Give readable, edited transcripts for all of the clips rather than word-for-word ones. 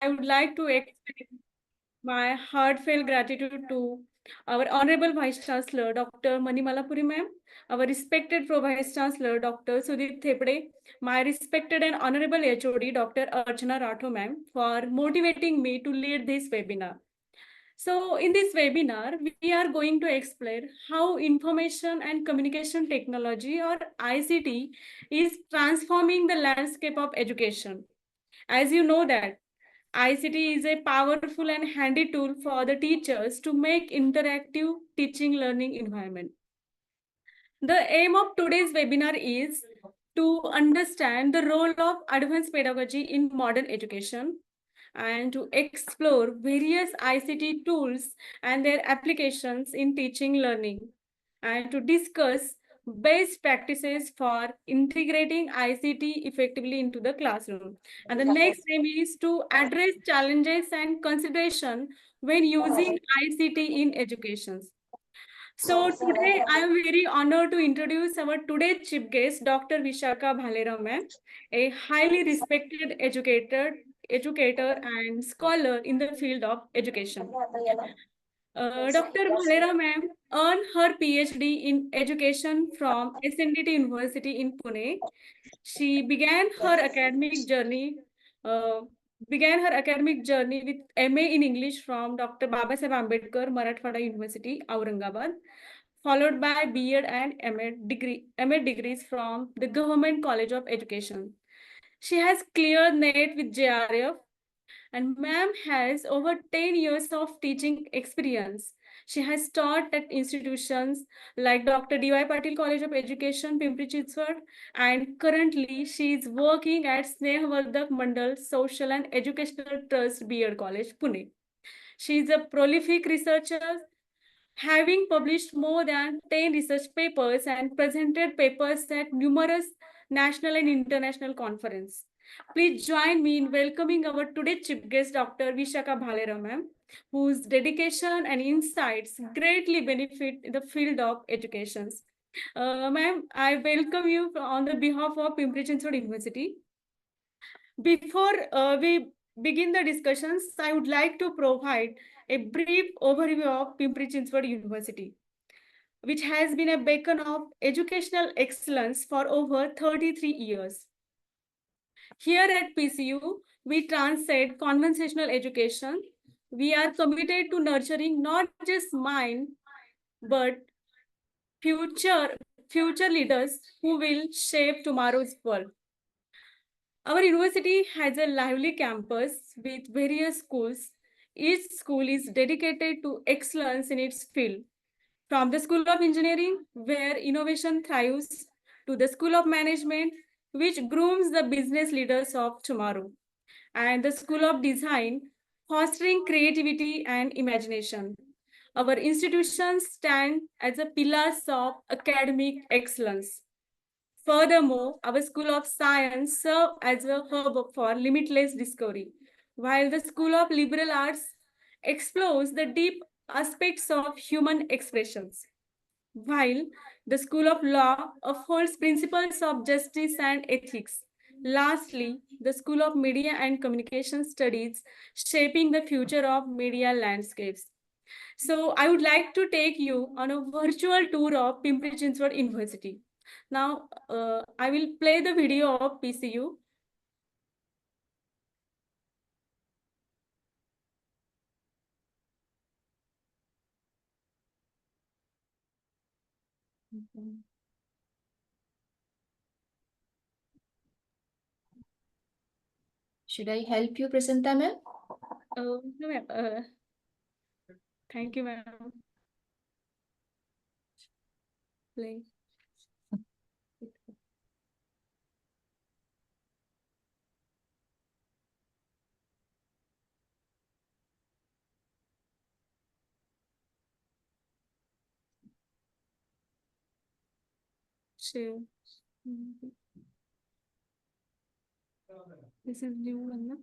would like to express my heartfelt gratitude to our Honorable Vice Chancellor, Dr. Manimalapuri ma'am, our respected Pro Vice Chancellor, Dr. Sudip Thepde, my respected and Honorable HOD, Dr. Archana Ratho ma'am, for motivating me to lead this webinar. So in this webinar, we are going to explain how information and communication technology or ICT is transforming the landscape of education. As you know that ICT is a powerful and handy tool for the teachers to make interactive teaching learning environment. The aim of today's webinar is to understand the role of advanced pedagogy in modern education and to explore various ICT tools and their applications in teaching learning and to discuss best practices for integrating ICT effectively into the classroom. And the next aim is to address challenges and consideration when using ICT in education. So today I am very honored to introduce our today's chief guest, Dr. Vishakha Bhalerao ma'am, a highly respected educator and scholar in the field of education. Dr. Bhalerao ma'am earned her PhD in education from SNDT University in Pune. She uh, began her academic journey with MA in English from Dr. Babasaheb Ambedkar Marathwada University, Aurangabad, followed by B.Ed and MA degrees from the Government College of Education. She has cleared NET with JRF, and ma'am has over 10 years of teaching experience. She has taught at institutions like Dr. D.Y. Patil College of Education, Pimpri Chinchwad, and currently she is working at Snehvardak Mandal Social and Educational Trust B.Ed College, Pune. She is a prolific researcher, having published more than 10 research papers and presented papers at numerous national and international conferences. Please join me in welcoming our today's chief guest, Dr. Vishakha Bhalerao ma'am, whose dedication and insights greatly benefit the field of education. Ma'am, I welcome you on the behalf of Pimpri Chinchwad University. Before we begin the discussions, I would like to provide a brief overview of Pimpri Chinchwad University, which has been a beacon of educational excellence for over 33 years. Here at PCU, we transcend conversational education. We are committed to nurturing not just mind, but future leaders who will shape tomorrow's world. Our university has a lively campus with various schools. Each school is dedicated to excellence in its field. From the School of Engineering, where innovation thrives, to the School of Management, which grooms the business leaders of tomorrow, and the School of Design, fostering creativity and imagination. Our institutions stand as a pillars of academic excellence. Furthermore, our School of Science serves as a hub for limitless discovery, while the School of Liberal Arts explores the deep aspects of human expressions, while the School of Law upholds principles of justice and ethics. Lastly, the School of Media and Communication Studies shaping the future of media landscapes. So I would like to take you on a virtual tour of Pimpri Chinchwad University. Now, I will play the video of PCU. Should I help you, Prasanta ma'am? No, ma'am. Thank you, ma'am. Play. Share. This is new one, no?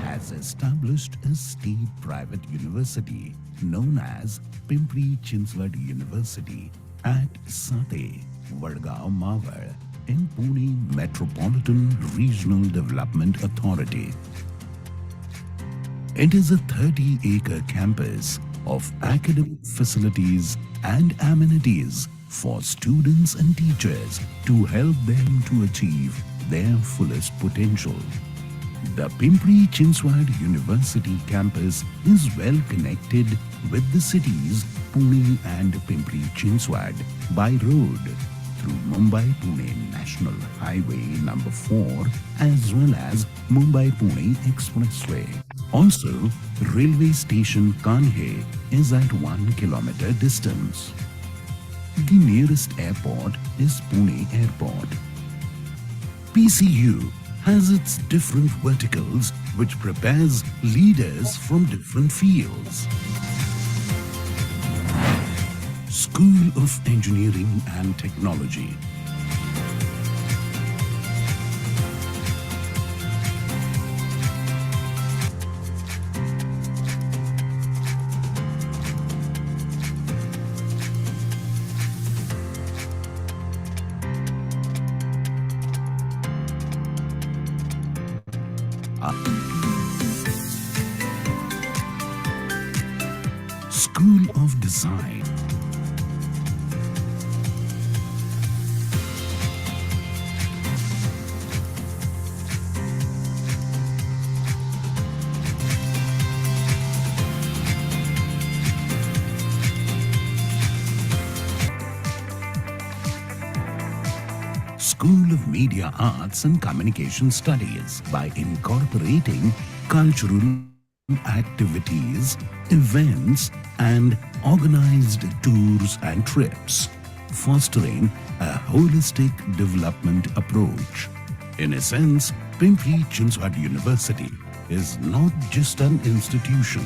Has established a state private university known as Pimpri Chinchwad University at Sathe Vadgaon Mawar in Pune Metropolitan Regional Development Authority. It is a 30-acre campus of academic facilities and amenities for students and teachers to help them to achieve their fullest potential. The Pimpri Chinchwad University campus is well connected with the cities Pune and Pimpri Chinchwad by road through Mumbai-Pune National Highway number 4 as well as Mumbai-Pune Expressway. Also, railway station Kanhe is at 1 kilometer distance. The nearest airport is Pune Airport. PCU has its different verticals which prepares leaders from different fields. School of Engineering and Technology. School of Design. School of Media Arts and Communication Studies by incorporating cultural activities, events and organized tours and trips, fostering a holistic development approach. In a sense, Pimpri Chinchwad University is not just an institution.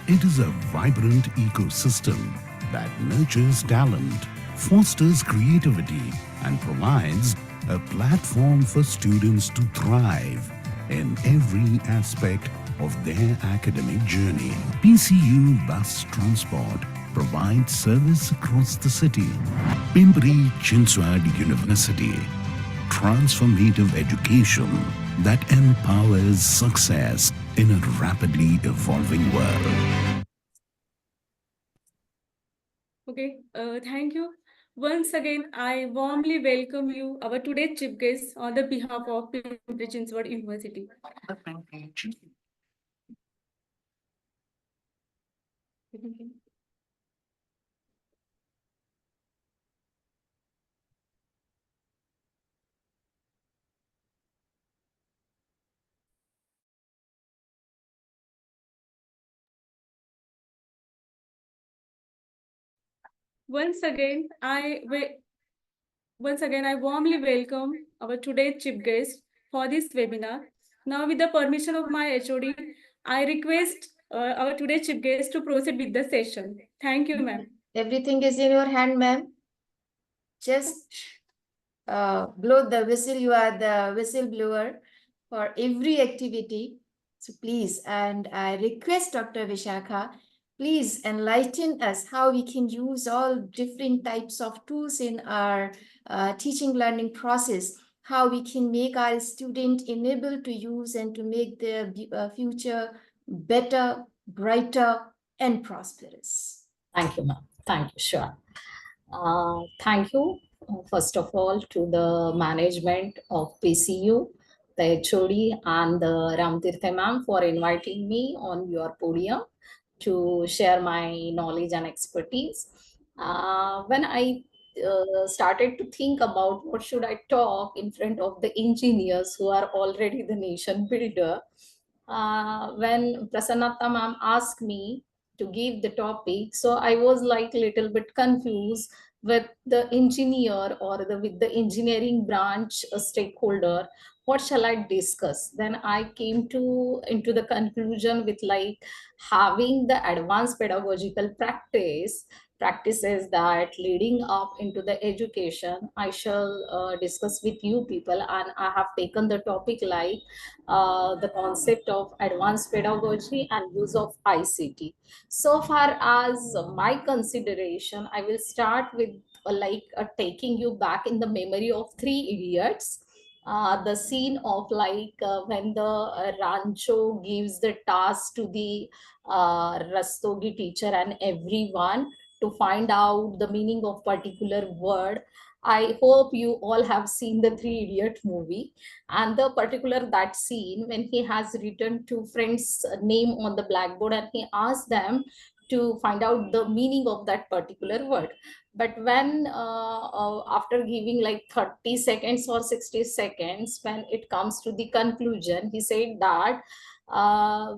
It is a vibrant ecosystem that nurtures talent, fosters creativity and provides a platform for students to thrive in every aspect of their academic journey. PCU Bus Transport provides service across the city. Pimpri Chinchwad University, transformative education that empowers success in a rapidly evolving world. Okay, thank you. Once again, I warmly welcome you, our today's chief guest, on the behalf of Pimpri Chinchwad University. Once again, I warmly welcome our today's chief guest for this webinar. Now, with the permission of my HOD, I request our today's chief guest to proceed with the session. Thank you, ma'am. Everything is in your hand, ma'am. Just blow the whistle. You are the whistle blower for every activity. So please, and I request Dr. Vishakha, please enlighten us how we can use all different types of tools in our teaching learning process, how we can make our student enabled to use and to make their future better, brighter, and prosperous. Thank you, ma'am. Thank you, sure. Thank you, first of all, to the management of PCU, the HOD and the Ramtirthe ma'am for inviting me on your podium to share my knowledge and expertise. When I started to think about what should I talk in front of the engineers who are already the nation builder, when Prasannatta ma'am asked me to give the topic, so I was like a little bit confused with the engineer or with the engineering branch stakeholder. What shall I discuss? Then I came into the conclusion with like having the advanced pedagogical practices that leading up into the education. I shall discuss with you people, and I have taken the topic like the concept of advanced pedagogy and use of ICT. So far as my consideration, I will start with taking you back in the memory of Three Idiots. The scene of when the Rancho gives the task to the Rastogi teacher and everyone to find out the meaning of particular word. I hope you all have seen the Three Idiot movie, and the particular that scene when he has written two friends' name on the blackboard and he asks them to find out the meaning of that particular word. But when after giving like 30 seconds or 60 seconds, when it comes to the conclusion, he said that uh,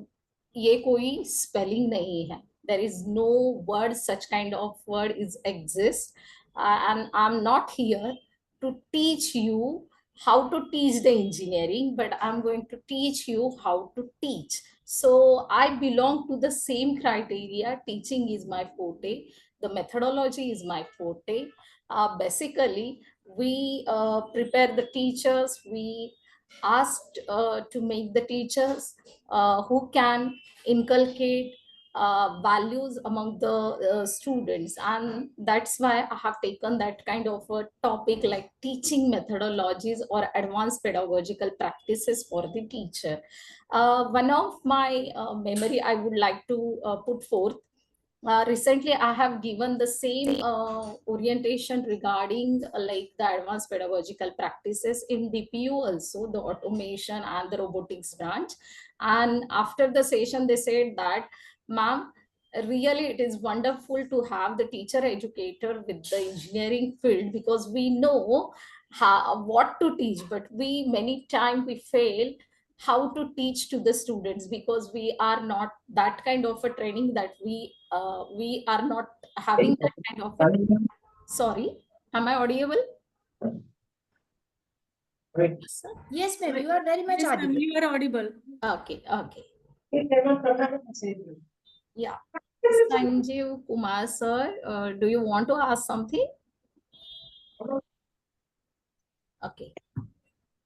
ये कोई spelling नहीं है. There is no word, such kind of word is exist, and I'm not here to teach you how to teach the engineering, but I'm going to teach you how to teach. So I belong to the same criteria. Teaching is my forte. The methodology is my forte. Basically, we prepare the teachers. We asked to make the teachers who can inculcate values among the students, and that's why I have taken that kind of a topic like teaching methodologies or advanced pedagogical practices for the teacher. One of my memory I would like to put forth. Recently, I have given the same orientation regarding the advanced pedagogical practices in DPU also, the automation and the robotics branch. And after the session, they said that, ma'am, really it is wonderful to have the teacher educator with the engineering field, because we know what to teach, but we many times we fail how to teach to the students, because we are not that kind of a training, that we are not having that kind of a, sorry, am I audible? Sir? Yes, ma'am, you are very much Yes, ma'am, audible. you are audible. Okay. Yeah. Sanjeev Kumar sir, do you want to ask something? Okay.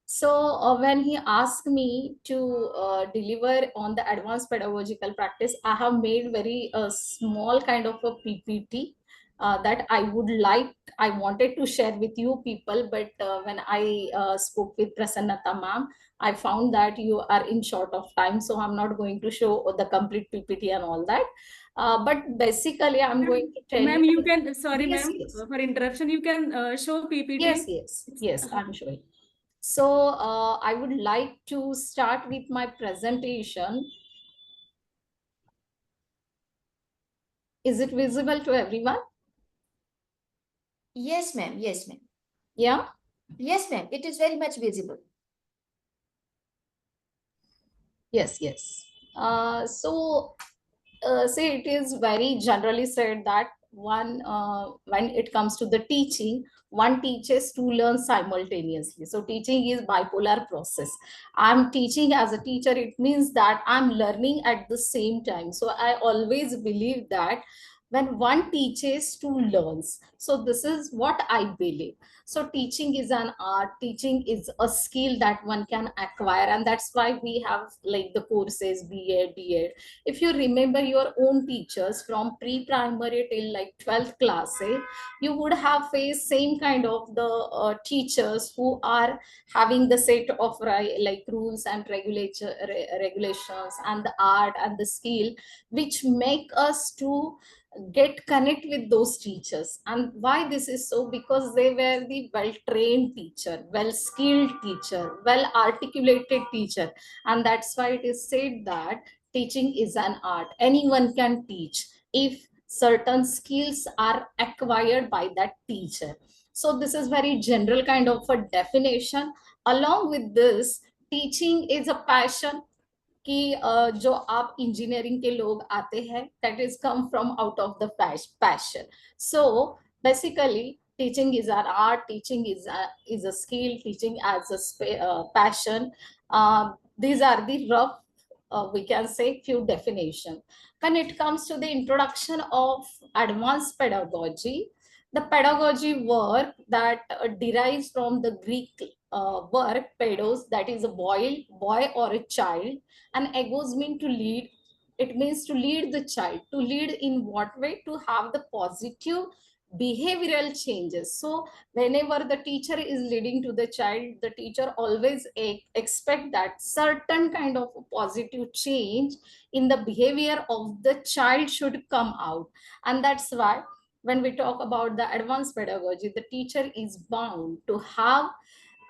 So when he asked me to deliver on the advanced pedagogical practice, I have made very small kind of a PPT that I wanted to share with you people. But when I spoke with Prasannata ma'am, I found that you are in short of time. So I'm not going to show the complete PPT and all that. But basically, I'm going to tell Ma'am, you. you can, sorry, Yes, ma'am, yes. for interruption, you can show PPT. Yes, I'm showing. So I would like to start with my presentation. Is it visible to everyone? Yes, ma'am. Yes, ma'am. Yeah. Yes, ma'am. It is very much visible. Yes. See, it is very generally said that when it comes to the teaching, one teaches to learn simultaneously. So teaching is bipolar process. I'm teaching as a teacher, it means that I'm learning at the same time. So I always believe that when one teaches, two learns. So this is what I believe. So teaching is an art, teaching is a skill that one can acquire, and that's why we have like the courses BA, DEd. If you remember your own teachers from pre-primary till like 12th class, you would have faced same kind of the teachers who are having the set of like rules and regulations and the art and the skill, which make us to get connect with those teachers. And why this is so? Because they were the well trained teacher, well skilled teacher, well articulated teacher. And that's why it is said that teaching is an art. Anyone can teach if certain skills are acquired by that teacher. So this is very general kind of a definition. Along with this, teaching is a passion, कि जो आप engineering के लोग आते हैं, that is come from out of the passion. So basically, teaching is an art, teaching is a skill, teaching as a passion. These are the rough, we can say, few definition. When it comes to the introduction of advanced pedagogy, the pedagogy work that derives from the Greek word pedos, that is a boy or a child, and egos mean to lead. It means to lead the child. To lead in what way? To have the positive behavioral changes. So whenever the teacher is leading to the child, the teacher always expect that certain kind of positive change in the behavior of the child should come out. And that's why when we talk about the advanced pedagogy, the teacher is bound to have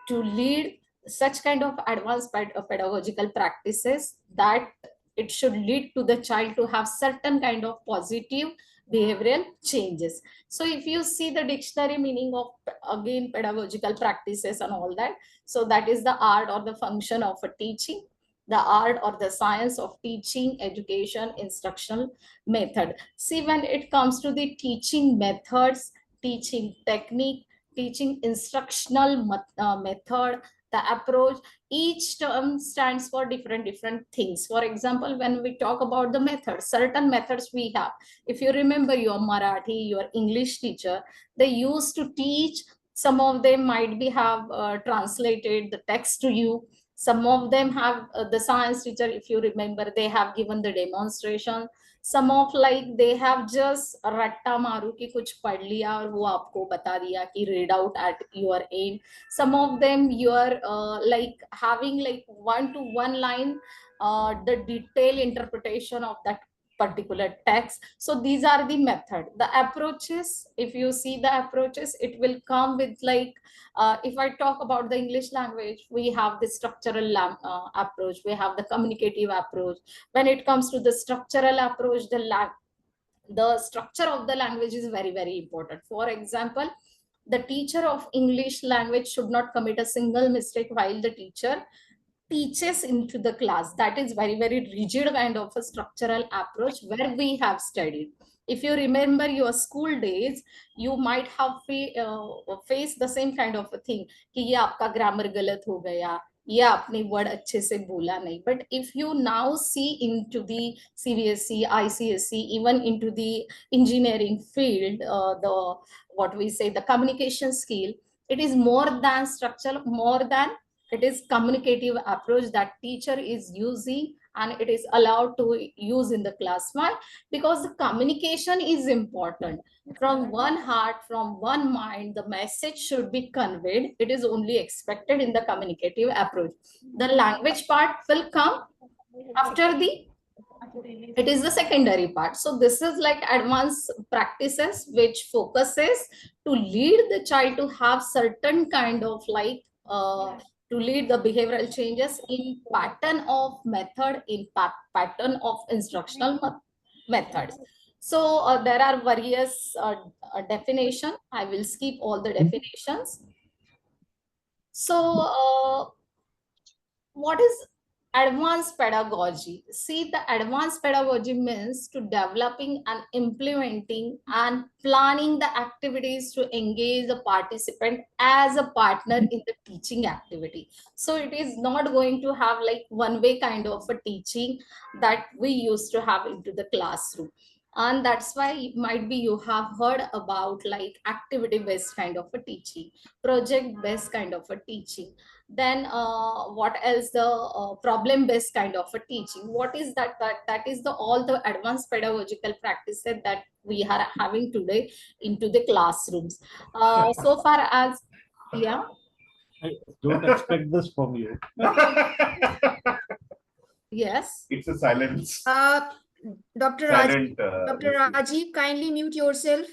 to lead such kind of advanced pedagogical practices that it should lead to the child to have certain kind of positive behavioral changes. So if you see the dictionary meaning of, again, pedagogical practices and all that, so that is the art or the function of a teaching, the art or the science of teaching, education, instructional method. See, when it comes to the teaching methods, teaching technique, teaching instructional method, the approach, each term stands for different things. For example, when we talk about the methods, certain methods we have. If you remember your Marathi, your English teacher, they used to teach. Some of them might be have translated the text to you. Some of them have the science teacher, if you remember, they have given the demonstration. Some of like they have just ratta maru ki kuch पढ़ लिया और वो आपको बता दिया कि read out at your end. Some of them you are like having like 1-to-1 line the detailed interpretation of that particular text. So these are the method. The approaches, if you see the approaches, it will come with like if I talk about the English language, we have the structural approach, we have the communicative approach. When it comes to the structural approach, the structure of the language is very important. For example, the teacher of English language should not commit a single mistake while the teacher teaches into the class. That is very rigid kind of a structural approach where we have studied. If you remember your school days, you might have faced the same kind of a thing कि ये आपका grammar गलत हो गया, ये आपने word अच्छे से बोला नहीं. But if you now see into the CBSE, ICSE, even into the engineering field, the what we say the communication skill, it is more than structural, more than it is communicative approach that teacher is using, and it is allowed to use in the class. Why? Because the communication is important. From one heart, from one mind, the message should be conveyed. It is only expected in the communicative approach. The language part will come after the, it is the secondary part. So this is like advanced practices which focuses to lead the child to have certain kind of like to lead the behavioral changes in pattern of method, in pattern of instructional methods. So there are various definition. I will skip all the definitions. So what is advanced pedagogy? See, the advanced pedagogy means to developing and implementing and planning the activities to engage the participant as a partner in the teaching activity. So it is not going to have like one-way kind of a teaching that we used to have into the classroom. And that's why it might be you have heard about like activity-based kind of a teaching, project-based kind of a teaching. Then what else? The problem-based kind of a teaching. What is that? That is the all the advanced pedagogical practices that we are having today into the classrooms. So far as, yeah. I don't expect this from you. Yes. It's a silence. Dr. Silent, Dr. Rajiv, kindly mute yourself.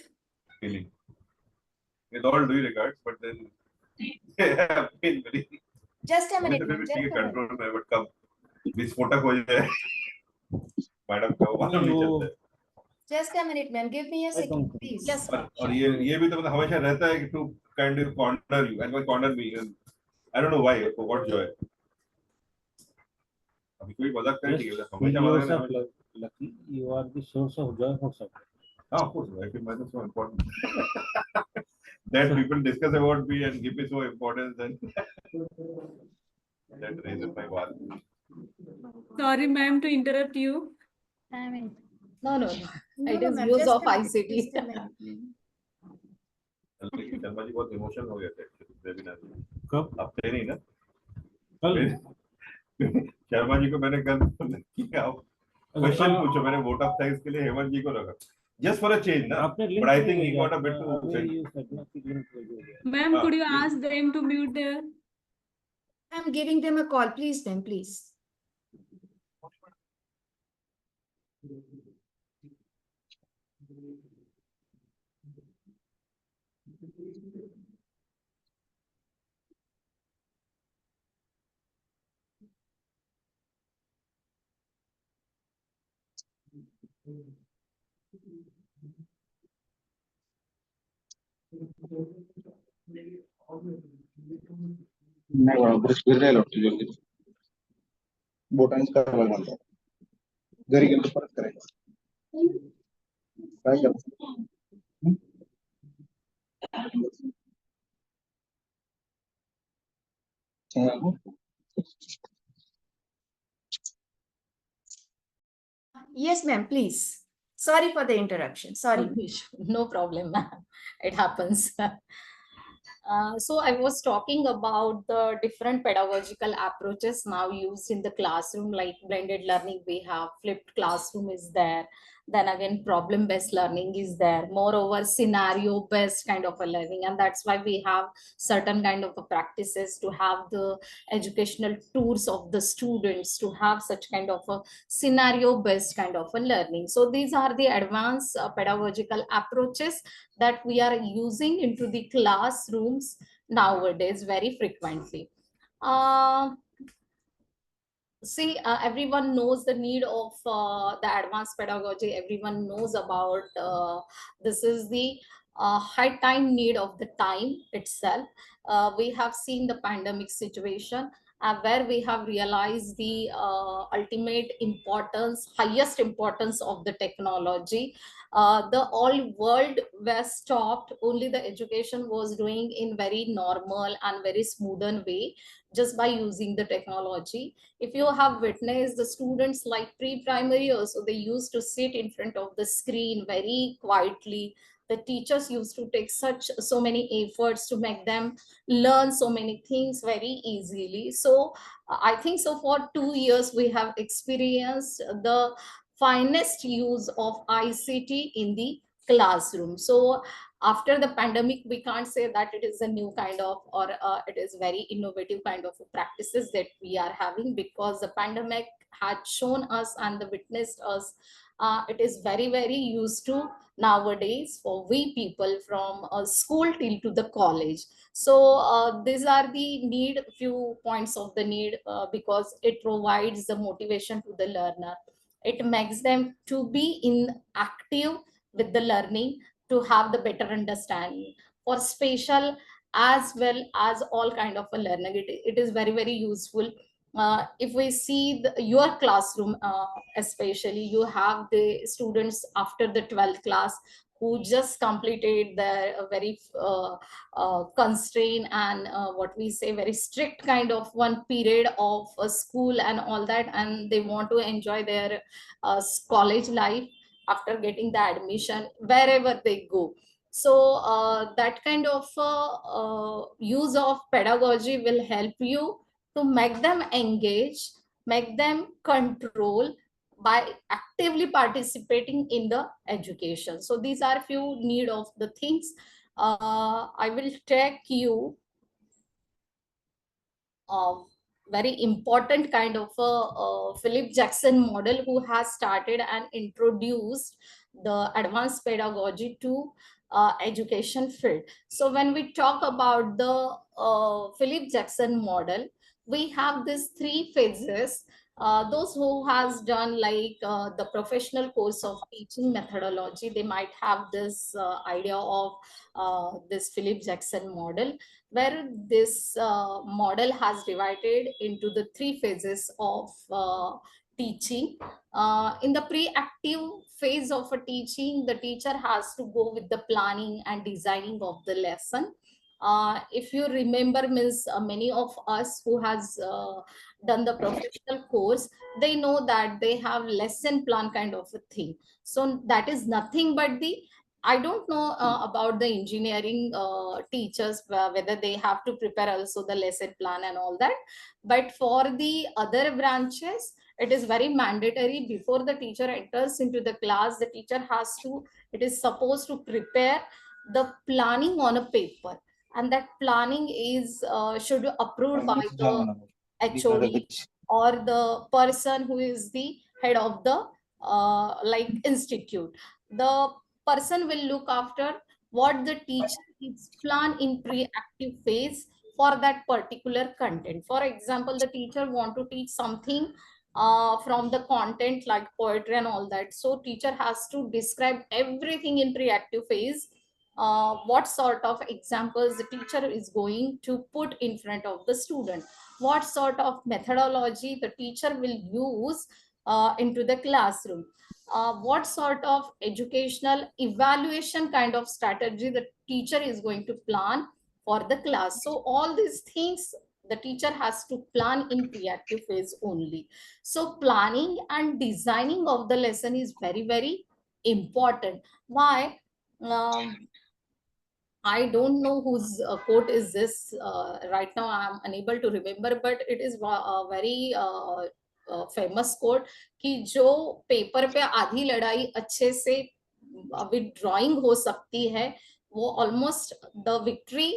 feeling. With all due regards, but then they have been very. Just a minute. Just Just a minute. control में but कब विस्फोटक हो जाए madam का वो मालूम नहीं चलता है. Just a minute, ma'am. Give me a second, please. Yes. और ये भी तो मतलब हमेशा रहता है कि to kind of corner you and by corner me. I don't know why. For what joy? अभी कोई मजाक करे ठीक है हमेशा मजाक. Lucky, you are the source of joy for someone. Of course, I feel myself so important. That people discuss about me and give me so importance, and that raises my bar. Sorry, ma'am, to interrupt you. No. No, It is ma'am, use just of a minute, ICT. just a minute, ma'am. Sharma ji बहुत emotional हो गए थे webinar में. कब? अब थे नहीं ना. कल शर्मा जी को मैंने कल किया क्वेश्चन पूछो, मैंने वोट ऑफ थैंक्स के लिए हेमंत जी को रखा. Just for a change, na? आपने link But I नहीं think he भेजा, got a bit too. अभी you said ना कि link भेजोगे. Ma'am, could you please. ask them to mute their? I'm giving them a call. Please, ma'am, please. नाही बाळा बरेच फिरायला वाटतं योग्य बोटानेच करायला म्हणतात घरी गेलो परत करायचं काय करायचं Yes, ma'am, please. Sorry for the interruption. Sorry. No problem, ma'am. It happens. So I was talking about the different pedagogical approaches now used in the classroom, like blended learning. We have flipped classroom is there. Then again, problem-based learning is there. Moreover, scenario-based kind of a learning. And that's why we have certain kind of practices to have the educational tours of the students, to have such kind of a scenario-based kind of a learning. So these are the advanced pedagogical approaches that we are using into the classrooms nowadays very frequently. See, everyone knows the need of the advanced pedagogy. Everyone knows about this is the high time need of the time itself. We have seen the pandemic situation where we have realized the ultimate importance, highest importance of the technology. The all world was stopped. Only the education was doing in very normal and very smoothen way just by using the technology. If you have witnessed the students like pre-primary also, they used to sit in front of the screen very quietly. The teachers used to take so many efforts to make them learn so many things very easily. So I think so for 2 years we have experienced the finest use of ICT in the classroom. So after the pandemic, we can't say that it is a new kind of or it is very innovative kind of practices that we are having, because the pandemic had shown us and the witnessed us it is very very used to nowadays for we people from school till to the college. So these are the need, few points of the need, because it provides the motivation to the learner. It makes them to be in active with the learning, to have the better understanding for spatial as well as all kind of a learning. It is very very useful. If we see your classroom, especially you have the students after the 12th class who just completed their very constraint and what we say very strict kind of one period of school and all that, and they want to enjoy their college life after getting the admission wherever they go. So that kind of use of pedagogy will help you to make them engage, make them control by actively participating in the education. So these are few need of the things. I will take you very important kind of a Philip Jackson model, who has started and introduced the advanced pedagogy to education field. So when we talk about the Philip Jackson model, we have these 3 phases. Those who has done like the professional course of teaching methodology, they might have this idea of this Philip Jackson model, where this model has divided into the 3 phases of teaching. In the pre-active phase of a teaching, the teacher has to go with the planning and designing of the lesson. If you remember, means many of us who has done the professional course, they know that they have lesson plan kind of a thing. So that is nothing but the, I don't know about the engineering teachers, whether they have to prepare also the lesson plan and all that. But for the other branches, It is very mandatory. Before the teacher enters into the class, the teacher has to, it is supposed to prepare the planning on a paper, and that planning is should be approved by the HOD or the person who is the head of the like institute. The person will look after what the teacher is plan in pre-active phase for that particular content. For example, the teacher want to teach something from the content like poetry and all that. So teacher has to describe everything in pre-active phase, what sort of examples the teacher is going to put in front of the student, what sort of methodology the teacher will use into the classroom, what sort of educational evaluation kind of strategy the teacher is going to plan for the class. So all these things the teacher has to plan in pre-active phase only. So planning and designing of the lesson is very, very important. Why? I don't know whose quote is this right now. I am unable to remember, but it is a very famous quote कि जो paper पे आधी लड़ाई अच्छे से with drawing हो सकती है, वो almost the victory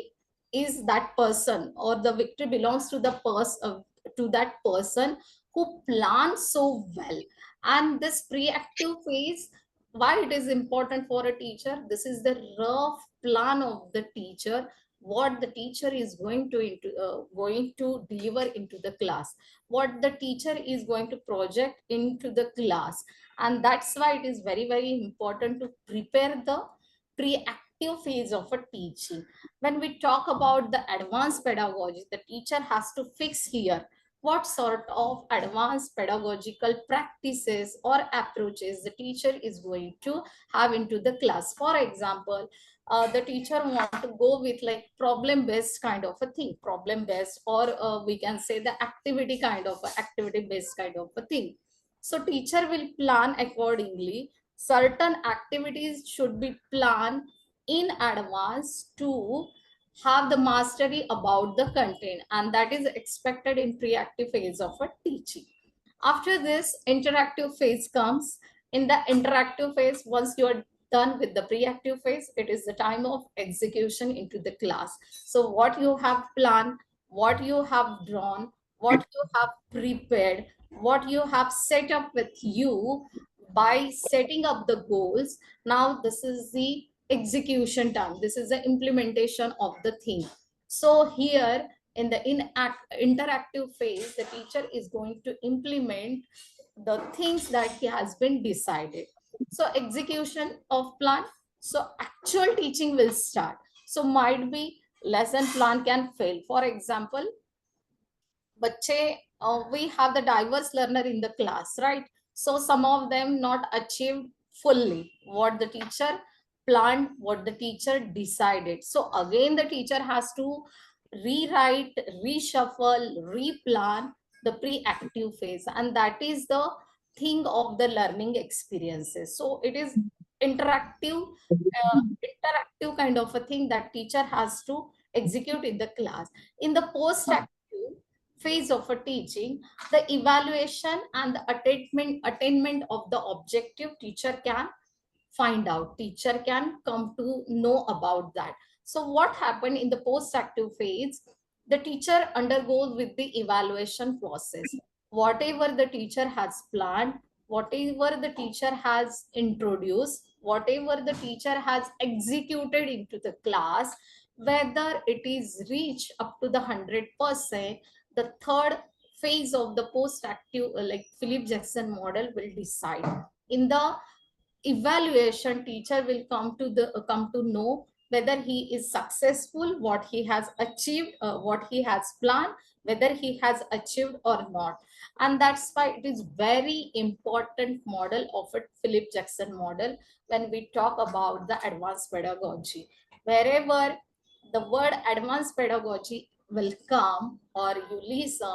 is that person, or the victory belongs to the person, to that person who plans so well. And this pre-active phase, why it is important for a teacher? This is the rough plan of the teacher, what the teacher is going to deliver into the class, what the teacher is going to project into the class. And that's why it is very, very important to prepare the pre-active phase of a teaching. When we talk about the advanced pedagogy, the teacher has to fix here what sort of advanced pedagogical practices or approaches the teacher is going to have into the class. For example, the teacher want to go with like problem-based kind of a thing, problem-based, or we can say the activity kind of activity-based kind of a thing. So teacher will plan accordingly. Certain activities should be planned in advance to have the mastery about the content, and that is expected in pre-active phase of a teaching. After this, interactive phase comes. In the interactive phase, once you are done with the pre-active phase, it is the time of execution into the class. So what you have planned, what you have drawn, what you have prepared, what you have set up with you by setting up the goals, now this is the execution time. This is the implementation of the thing. So here in the interactive phase, the teacher is going to implement the things that he has been decided. So execution of plan. So actual teaching will start. So might be lesson plan can fail. For example, we have the diverse learner in the class, right? So some of them not achieved fully what the teacher planned, what the teacher decided. So again, the teacher has to rewrite, reshuffle, replan the pre-active phase, and that is the thing of the learning experiences. So it is interactive kind of a thing that teacher has to execute in the class. In the post-active phase of a teaching, the evaluation and the attainment of the objective teacher can find out, teacher can come to know about that. So what happened in the post-active phase, the teacher undergoes with the evaluation process. Whatever the teacher has planned, whatever the teacher has introduced, whatever the teacher has executed into the class, whether it is reached up to the 100%, the third phase of the post-active, like Philip Jackson model, will decide. In the evaluation, teacher will come to know whether he is successful, what he has achieved, what he has planned, whether he has achieved or not. And that's why it is very important model of a Philip Jackson model when we talk about the advanced pedagogy. Wherever the word advanced pedagogy will come or you listen,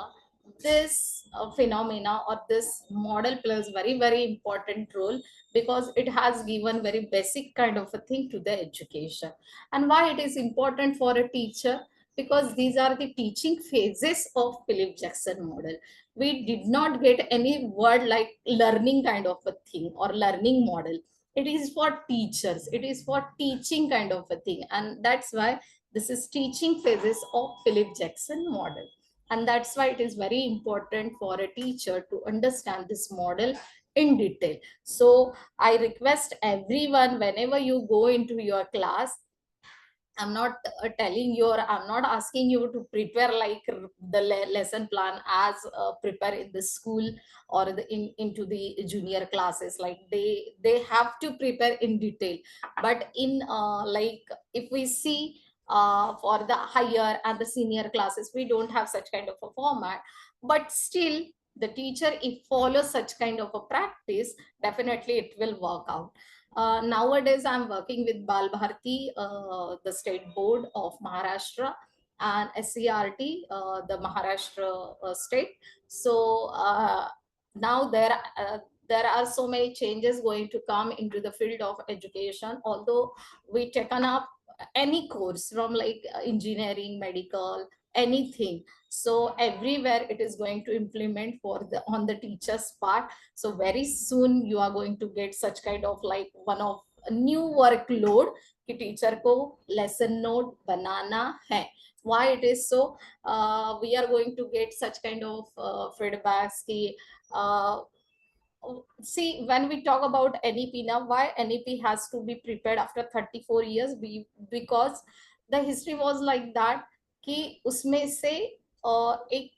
this phenomena or this model plays very, very important role, because it has given very basic kind of a thing to the education. And why it is important for a teacher? because these are the teaching phases of Philip Jackson model. We did not get any word like learning kind of a thing or learning model. It is for teachers, it is for teaching kind of a thing, and that's why this is teaching phases of Philip Jackson model. And that's why it is very important for a teacher to understand this model in detail. So I request everyone, whenever you go into your class, I'm not telling you, or I'm not asking you to prepare like the lesson plan as prepare in the school or into the junior classes. Like they have to prepare in detail. But in like if we see for the higher and the senior classes, we don't have such kind of a format. But still, the teacher, if follows such kind of a practice, definitely it will work out. Nowadays, I'm working with Bal Bharti, the state board of Maharashtra, and SCRT, the Maharashtra state. So now there are so many changes going to come into the field of education. Although we taken up any course from like engineering, medical, anything. So everywhere it is going to implement for the on the teacher's part. So very soon you are going to get such kind of like one of a new workload कि teacher को lesson note बनाना है. Why it is so? We are going to get such kind of feedbacks कि see, when we talk about NEP now, why NEP has to be prepared after 34 years? Because the history was like that कि उसमें से एक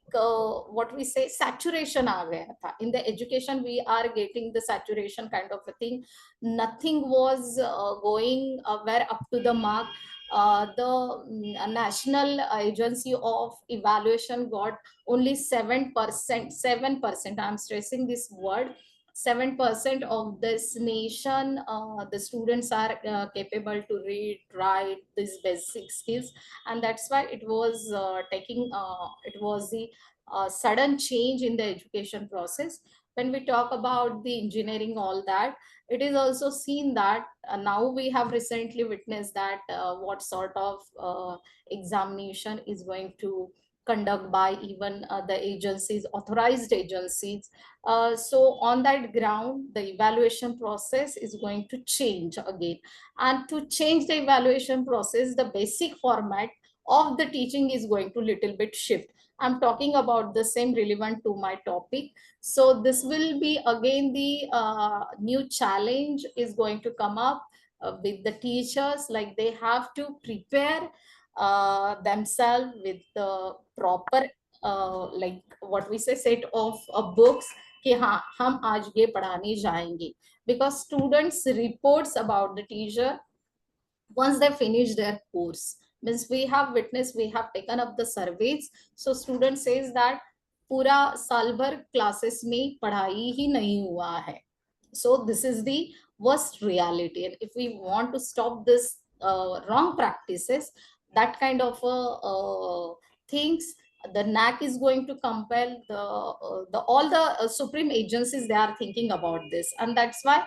what we say saturation आ गया था. In the education we are getting the saturation kind of a thing. Nothing was going where up to the mark. The National Agency of Evaluation got only 7%. 7%. I'm stressing this word. 7% of this nation, the students are capable to read, write, these basic skills, and that's why it was it was the sudden change in the education process. When we talk about the engineering, all that, it is also seen that now we have recently witnessed that what sort of examination is going to conduct by even the agencies, authorized agencies. So on that ground, the evaluation process is going to change again. And to change the evaluation process, the basic format of the teaching is going to little bit shift. I'm talking about the same relevant to my topic. So this will be again the new challenge is going to come up with the teachers, like they have to prepare themselves with the proper like what we say set of books कि हाँ हम आज ये पढ़ाने जाएंगे, because students reports about the teacher once they finish their course. Means we have witnessed, we have taken up the surveys. So student says that पूरा साल भर classes में पढ़ाई ही नहीं हुआ है. So this is the worst reality, and if we want to stop this wrong practices, that kind of things, the NAC is going to compel the all the supreme agencies, they are thinking about this. And that's why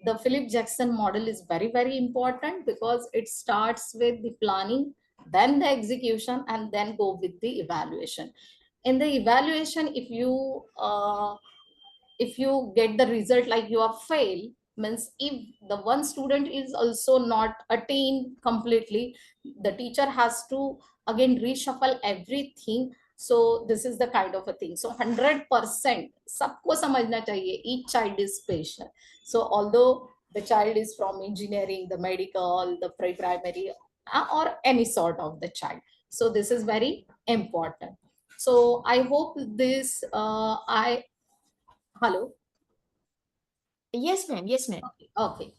the Philip Jackson model is very, very important, because it starts with the planning, then the execution, and then go with the evaluation. In the evaluation, if you get the result like you are fail, means if the one student is also not attained completely, the teacher has to again reshuffle everything. So this is the kind of a thing. So 100% सबको समझना चाहिए, each child is special. So although the child is from engineering, the medical, the pre-primary, or any sort of the child, so this is very important. So I hope this hello. Yes, ma'am. Yes, ma'am. Okay.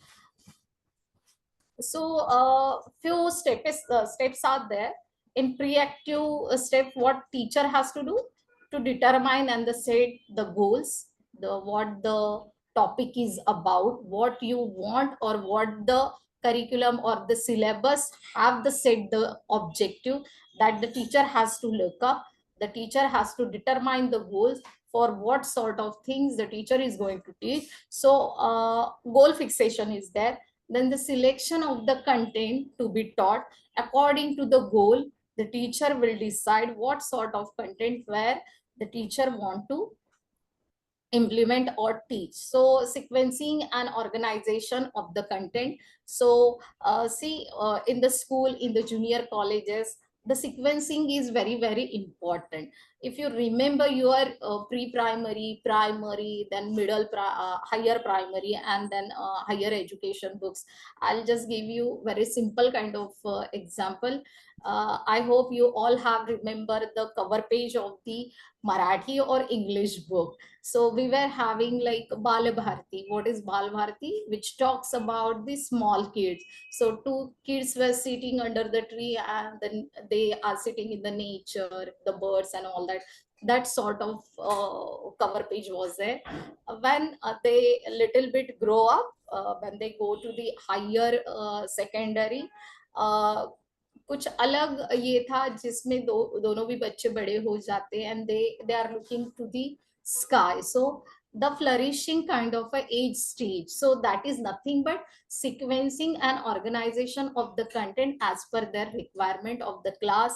So few steps are there. In pre-active step, what teacher has to do to determine and set the goals, what the topic is about, what you want, or what the curriculum or the syllabus have the set the objective that the teacher has to look up. The teacher has to determine the goals for what sort of things the teacher is going to teach. So goal fixation is there. Then the selection of the content to be taught according to the goal, The teacher will decide what sort of content where the teacher want to implement or teach. So sequencing and organization of the content. So in the school, in the junior colleges, the sequencing is very, very important. If you remember your pre-primary, primary, then higher primary, and then higher education books, I'll just give you very simple kind of example. I hope you all have remember the cover page of the Marathi or English book. So we were having like Bal Bharati. What is Bal Bharati? Which talks about the small kids. So two kids were sitting under the tree, and then they are sitting in the nature, the birds and all that. That sort of cover page was there. When they a little bit grow up, when they go to the higher secondary, uh, कुछ अलग ये था जिसमें दोनों भी बच्चे बड़े हो जाते हैं, and they are looking to the sky. So the flourishing kind of a age stage. So that is nothing but sequencing and organization of the content as per their requirement of the class,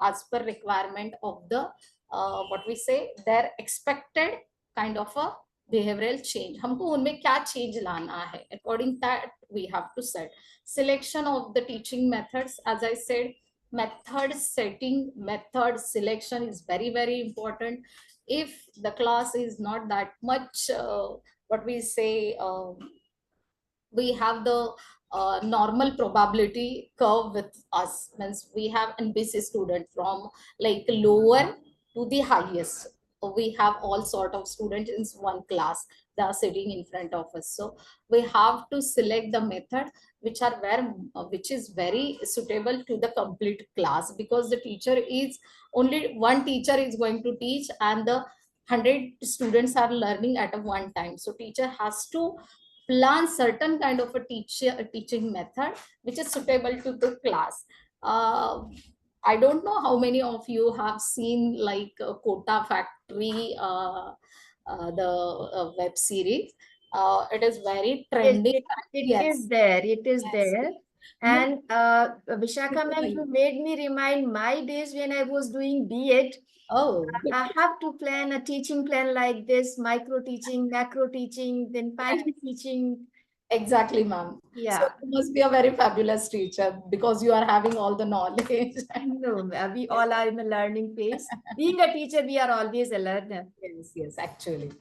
as per requirement of the what we say, their expected kind of a behavioral change. हमको उनमें क्या change लाना है, according that we have to set. Selection of the teaching methods, as I said, method setting, method selection is very, very important. If the class is not that much what we say, we have the normal probability curve with us, means we have NBC student from like lower to the highest. We have all sort of students in one class, they are sitting in front of us. So we have to select the method which are where which is very suitable to the complete class, because the teacher is only one teacher is going to teach, and the 100 students are learning at a one time. So teacher has to plan certain kind of a teaching method which is suitable to the class. I don't know how many of you have seen like Kota Factory, the web series. It is very trending. It is there. It is Yes. there. And Vishakha ma'am, you made me remind my days when I was doing B.Ed. Oh, I have to plan a teaching plan like this: micro teaching, macro teaching, then party teaching. exactly, ma'am. Yeah. So you must be a very fabulous teacher because you are having all the knowledge. No, we all are in a learning phase. Being a teacher, we are always a learner. Yes, yes, actually.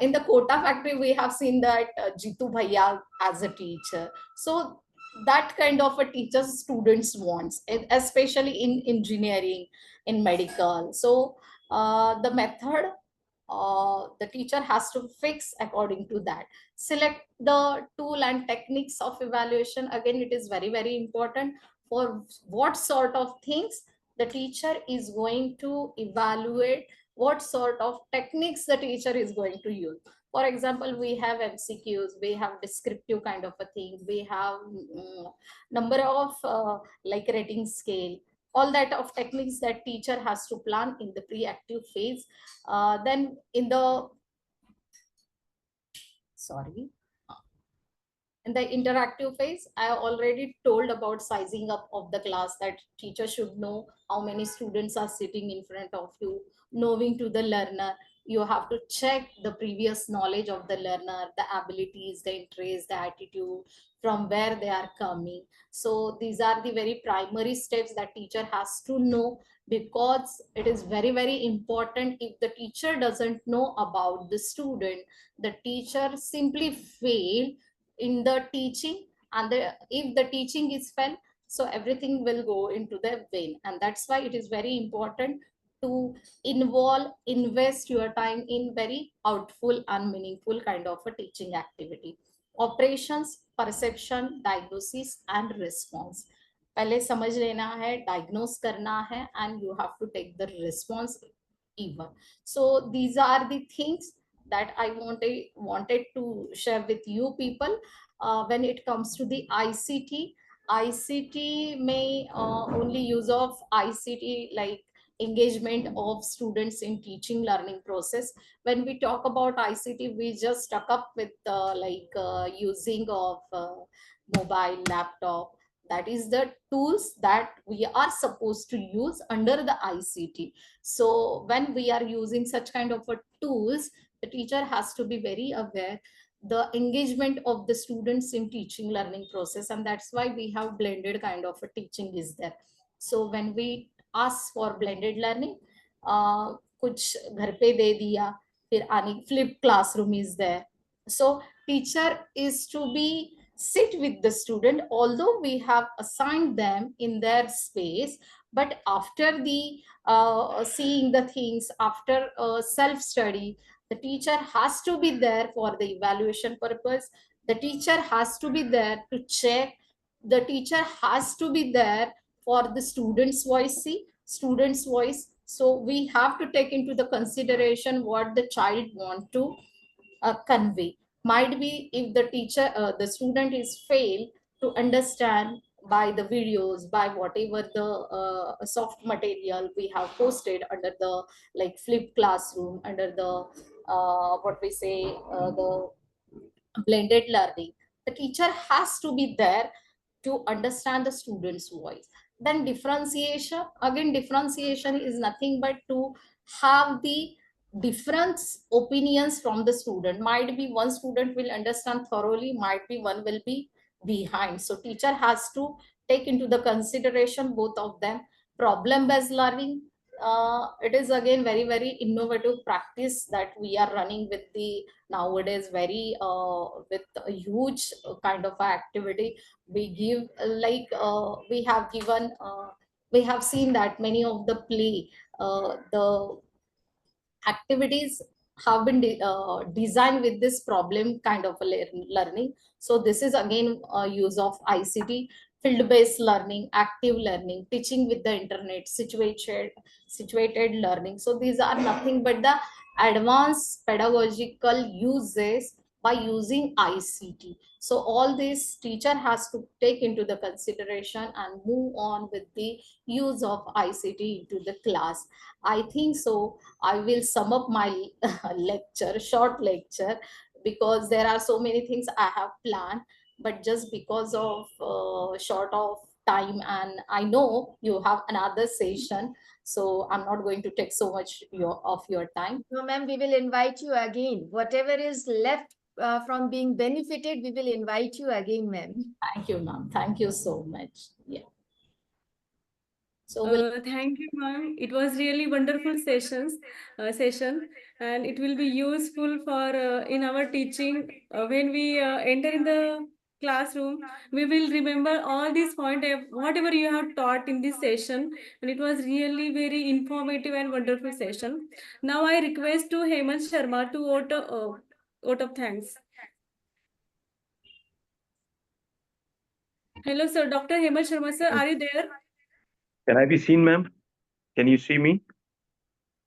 In the Kota factory, we have seen that Jitu Bhaiya as a teacher. So that kind of a teacher students wants, especially in engineering, in medical. So the method the teacher has to fix according to that. Select the tool and techniques of evaluation. Again, it is very, very important for what sort of things the teacher is going to evaluate, what sort of techniques the teacher is going to use. For example, we have MCQs, we have descriptive kind of a thing, we have number of like rating scale, all that of techniques that teacher has to plan in the pre-active phase. Then in the in the interactive phase, I already told about sizing up of the class, that teacher should know how many students are sitting in front of you, knowing to the learner. You have to check the previous knowledge of the learner, the abilities, the interest, the attitude, from where they are coming. So these are the very primary steps that teacher has to know, because it is very, very important. If the teacher doesn't know about the student, the teacher simply fail in the teaching, and if the teaching is fail, so everything will go into the vain. And that's why it is very important to invest your time in very outful and meaningful kind of a teaching activity. Operations, perception, diagnosis and response. पहले समझ लेना है, diagnose करना है, and you have to take the response even. So these are the things that I wanted to share with you people. When it comes to the ICT may only use of ICT like engagement of students in teaching learning process. When we talk about ICT, we just stuck up with using of mobile, laptop. That is the tools that we are supposed to use under the ICT. So when we are using such kind of a tools, the teacher has to be very aware the engagement of the students in teaching learning process, and that's why we have blended kind of a teaching is there. So when we ask for blended learning, कुछ घर पे दे दिया, फिर आने flip classroom is there. So teacher is to be sit with the student, although we have assigned them in their space, but after the seeing the things, after self study, the teacher has to be there for the evaluation purpose. The teacher has to be there to check. The teacher has to be there for the student's voice. See, student's voice. So we have to take into the consideration what the child want to convey. Might be if the teacher, the student is failed to understand by the videos, by whatever the soft material we have posted under the like flip classroom, under the what we say the blended learning, the teacher has to be there to understand the student's voice. Then differentiation, again differentiation is nothing but to have the different opinions from the student. Might be one student will understand thoroughly, might be one will be behind. So teacher has to take into the consideration both of them. Problem based learning, it is again very innovative practice that we are running with the nowadays very with a huge kind of activity. We give we have given we have seen that many of the play the activities have been designed with this problem kind of a learning. So this is again use of ICT, field-based learning, active learning, teaching with the internet, situated learning. So these are nothing but the advanced pedagogical uses by using ICT. So all this teacher has to take into the consideration and move on with the use of ICT into the class. I think so I will sum up my lecture, short lecture, because there are so many things I have planned, but just because of short of time, and I know you have another session, so I'm not going to take so much of your time. No, ma'am, we will invite you again. Whatever is left from being benefited, we will invite you again, ma'am. Thank you, ma'am. Thank you so much. Yeah. So Thank you, ma'am. It was really wonderful session, and it will be useful for in our teaching. When we enter in the classroom, we will remember all these points, whatever you have taught in this session, and it was really very informative and wonderful session. Now I request to Hemant Sharma to vote of thanks. Hello, sir. Dr. Hemant Sharma, sir, are you there? Can I be seen, ma'am? Can you see me?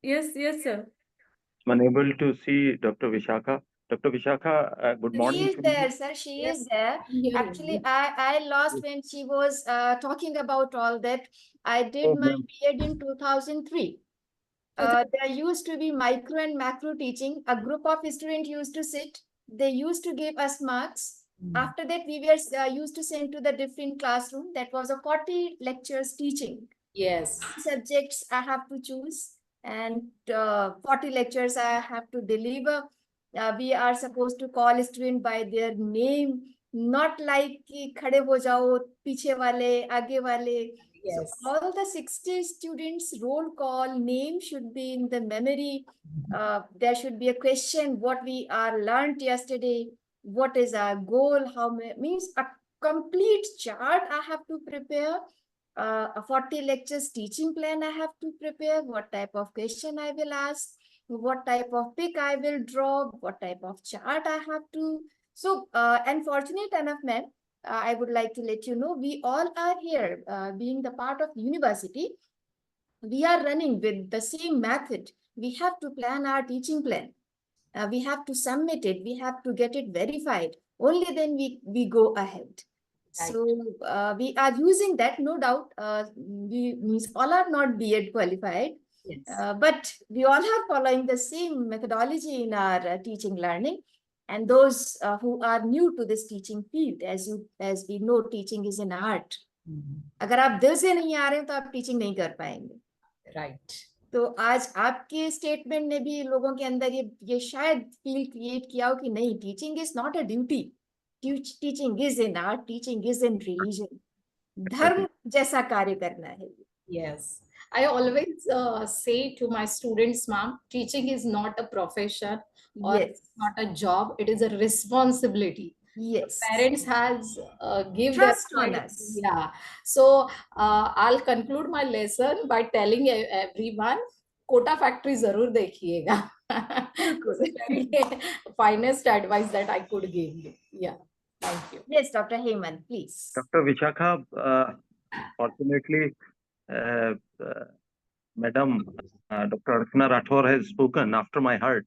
Yes, sir. I'm unable to see Dr. Vishakha. Dr. Vishakha, good morning. She is to you. there, sir. She Yes. is there. Yeah. Actually, I lost when she was talking about all that. I did Oh, my ma'am. B.Ed in 2003. There used to be micro and macro teaching. A group of students used to sit. They used to give us marks. After that, we were used to send to the different classroom. That was a 40 lectures teaching. Yes. Subjects I have to choose, and 40 lectures I have to deliver. We are supposed to call student by their name, not like ki khade ho jao, piche wale, aage wale. Yes. So all the 60 students roll call name should be in the memory. There should be a question, what we are learned yesterday, what is our goal, means a complete chart I have to prepare. A 40 lectures teaching plan I have to prepare, what type of question I will ask, what type of pic I will draw, what type of chart I have to. So, unfortunate enough, ma'am, I would like to let you know, we all are here, being the part of university, we are running with the same method. We have to plan our teaching plan. We have to submit it. We have to get it verified. Only then we go ahead. Right. So we are using that, no doubt. We means all are not B.Ed qualified. Yes. But we all are following the same methodology in our teaching learning. And those who are new to this teaching field, as we know, teaching is an art. अगर आप दिल से नहीं आ रहे हैं तो आप teaching नहीं कर पाएंगे। Right. तो आज आपके स्टेटमेंट ने भी लोगों के अंदर ये शायद फील क्रिएट किया हो कि नहीं, teaching is not a duty, teaching is in art, teaching is in religion, धर्म जैसा कार्य करना है। Yes. I always say to my students, ma'am, teaching is not a profession or Yes, not a job. It is a responsibility. yes, Parents has give their trust on child. us. Yeah. So I'll conclude my lesson by telling everyone, Kota factory जरूर देखिएगा. This is very finest advice that I could give you. Yeah. Thank you. Yes, Dr. Heyman, please. Dr. Vishakha, fortunately, uh, Madam Dr. Archana Rathore has spoken after my heart.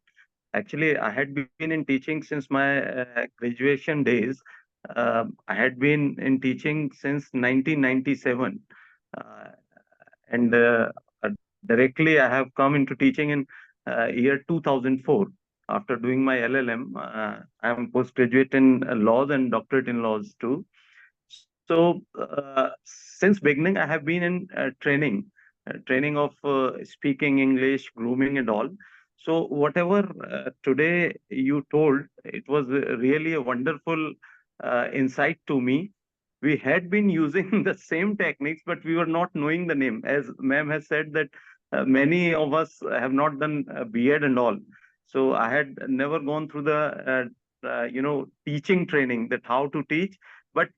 Actually, I had been in teaching since my graduation days. I had been in teaching since 1997. Uh, and directly, I have come into teaching in year 2004. After doing my LLM, I am postgraduate in laws and doctorate in laws too. So since beginning, I have been in training of speaking English, grooming, and all. So whatever today you told, it was really a wonderful insight to me. We had been using the same techniques, but we were not knowing the name. As ma'am has said that many of us have not done B.Ed and all. So I had never gone through the teaching training, that how to teach, but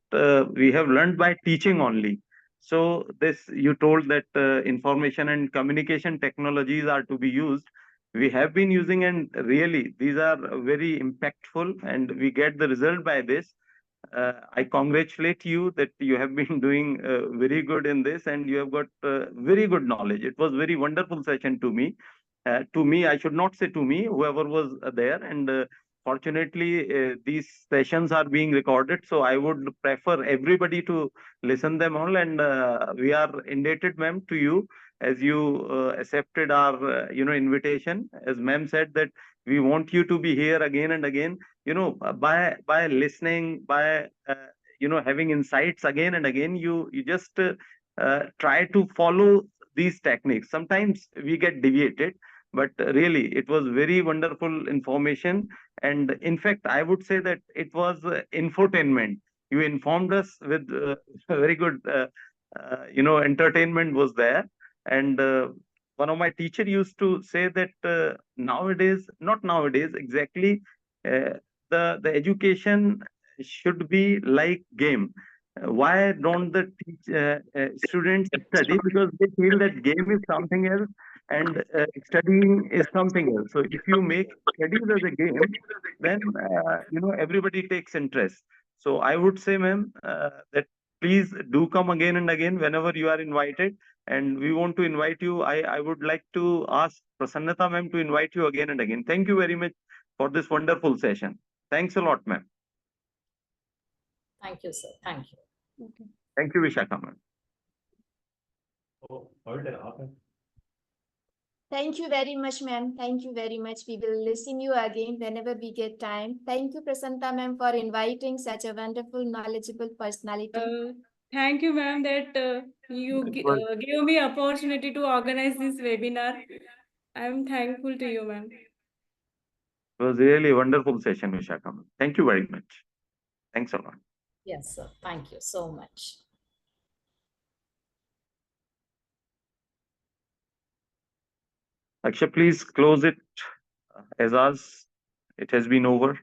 we have learned by teaching only. So this, you told that information and communication technologies are to be used. We have been using, and really these are very impactful, and we get the result by this. I congratulate you that you have been doing very good in this, and you have got very good knowledge. It was very wonderful session to me. To me, I should not say to me, whoever was there, and fortunately, these sessions are being recorded, so I would prefer everybody to listen them all. And we are indebted, ma'am, to you, as you accepted our invitation. As ma'am said that we want you to be here again and again. By listening, by having insights again and again, you just try to follow these techniques. Sometimes we get deviated, but really it was very wonderful information. And in fact, I would say that it was infotainment. You informed us with very good entertainment was there. And one of my teacher used to say that nowadays, not nowadays exactly, the education should be like game. Why don't the students study? Because they feel that game is something else and studying is something else. So if you make studies as a game, then everybody takes interest. So I would say, ma'am, that please do come again and again whenever you are invited. And we want to invite you. I would like to ask Prasannata ma'am to invite you again and again. Thank you very much for this wonderful session. Thanks a lot, ma'am. Thank you, sir. Thank you. Okay. Thank you, Vishakha ma'am. Thank you very much, ma'am. Thank you very much. We will listen you again whenever we get time. Thank you, Prasanta ma'am, for inviting such a wonderful, knowledgeable personality. Thank you, ma'am, that you gave me opportunity to organize this webinar. I am thankful to you, ma'am. It was really a wonderful session, Vishakha ma'am. Thank you very much. Thanks a lot. Yes, sir. Thank you so much. Akshay, please close it as us. It has been over.